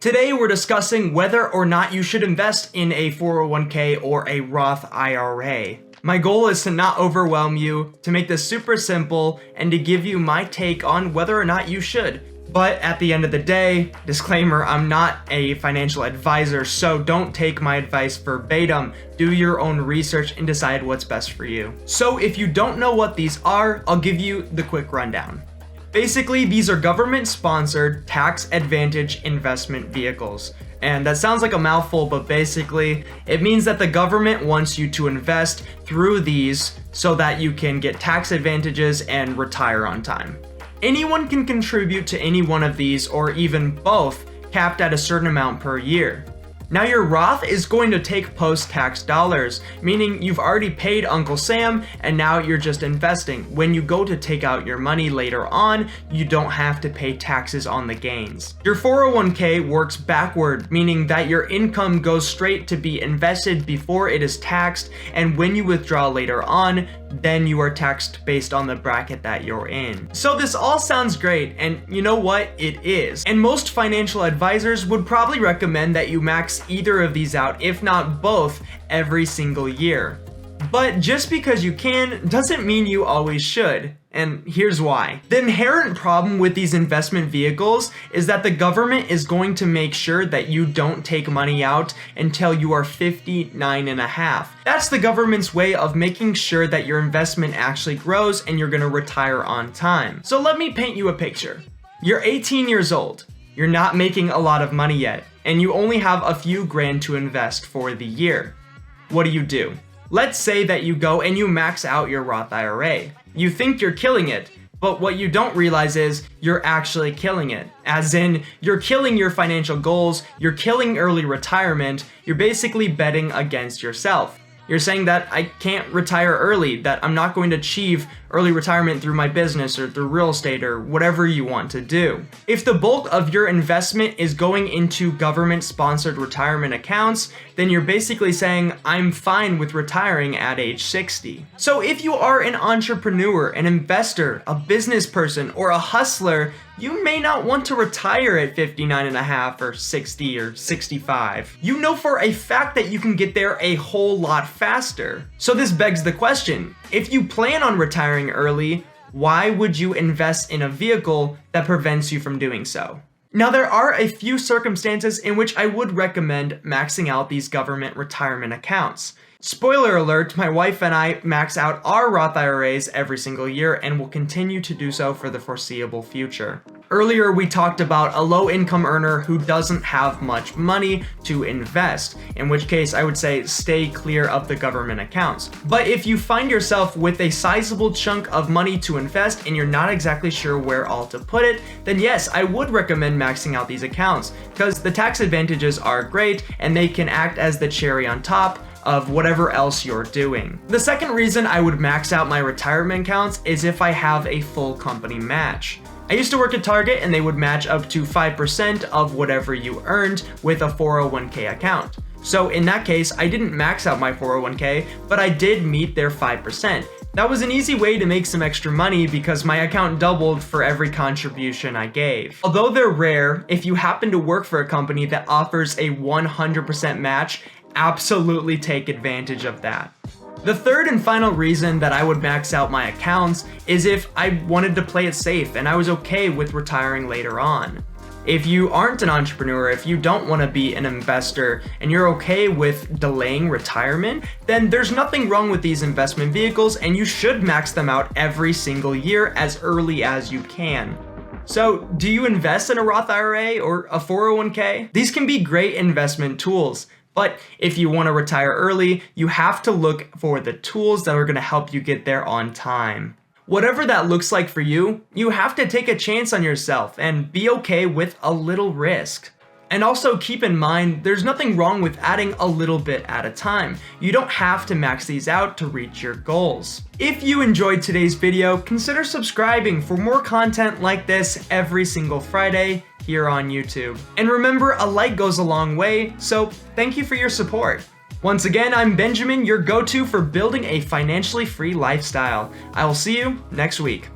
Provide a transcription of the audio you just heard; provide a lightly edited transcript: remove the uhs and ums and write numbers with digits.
Today we're discussing whether or not you should invest in a 401k or a Roth IRA. My goal is to not overwhelm you, to make this super simple, and to give you my take on whether or not you should. But at the end of the day, disclaimer, I'm not a financial advisor, so don't take my advice verbatim. Do your own research and decide what's best for you. So if you don't know what these are, I'll give you the quick rundown. Basically, these are government-sponsored tax advantage investment vehicles. And that sounds like a mouthful, but basically, it means that the government wants you to invest through these so that you can get tax advantages and retire on time. Anyone can contribute to any one of these, or even both, capped at a certain amount per year. Now your Roth is going to take post-tax dollars, meaning you've already paid Uncle Sam and now you're just investing. When you go to take out your money later on, you don't have to pay taxes on the gains. Your 401k works backward, meaning that your income goes straight to be invested before it is taxed, and when you withdraw later on, then you are taxed based on the bracket that you're in. So this all sounds great, and you know what? It is. And most financial advisors would probably recommend that you max either of these out, if not both, every single year. But just because you can doesn't mean you always should. And here's why. The inherent problem with these investment vehicles is that the government is going to make sure that you don't take money out until you are 59 and a half. That's the government's way of making sure that your investment actually grows and you're gonna retire on time. So let me paint you a picture. You're 18 years old. You're not making a lot of money yet, and you only have a few grand to invest for the year. What do? Let's say that you go and you max out your Roth IRA. You think you're killing it, but what you don't realize is you're actually killing it. As in, you're killing your financial goals, you're killing early retirement, you're basically betting against yourself. You're saying that I can't retire early, that I'm not going to achieve early retirement through my business or through real estate or whatever you want to do. If the bulk of your investment is going into government-sponsored retirement accounts, then you're basically saying, I'm fine with retiring at age 60. So if you are an entrepreneur, an investor, a business person, or a hustler, you may not want to retire at 59 and a half or 60 or 65. You know for a fact that you can get there a whole lot faster. So this begs the question, if you plan on retiring early, why would you invest in a vehicle that prevents you from doing so? Now, there are a few circumstances in which I would recommend maxing out these government retirement accounts. Spoiler alert, my wife and I max out our Roth IRAs every single year and will continue to do so for the foreseeable future. Earlier, we talked about a low-income earner who doesn't have much money to invest, in which case I would say stay clear of the government accounts. But if you find yourself with a sizable chunk of money to invest and you're not exactly sure where all to put it, then yes, I would recommend maxing out these accounts, because the tax advantages are great and they can act as the cherry on top of whatever else you're doing. The second reason I would max out my retirement accounts is if I have a full company match. I used to work at Target and they would match up to 5% of whatever you earned with a 401k account. So in that case, I didn't max out my 401k, but I did meet their 5%. That was an easy way to make some extra money because my account doubled for every contribution I gave. Although they're rare, if you happen to work for a company that offers a 100% match, absolutely take advantage of that. The third and final reason that I would max out my accounts is if I wanted to play it safe and I was okay with retiring later on. If you aren't an entrepreneur, if you don't want to be an investor, and you're okay with delaying retirement, then there's nothing wrong with these investment vehicles and you should max them out every single year as early as you can. So, do you invest in a Roth IRA or a 401k? These can be great investment tools. But if you want to retire early, you have to look for the tools that are going to help you get there on time. Whatever that looks like for you, you have to take a chance on yourself and be okay with a little risk. And also keep in mind, there's nothing wrong with adding a little bit at a time. You don't have to max these out to reach your goals. If you enjoyed today's video, consider subscribing for more content like this every single Friday here on YouTube. And remember, a like goes a long way, so thank you for your support. Once again, I'm Benjamin, your go-to for building a financially free lifestyle. I will see you next week.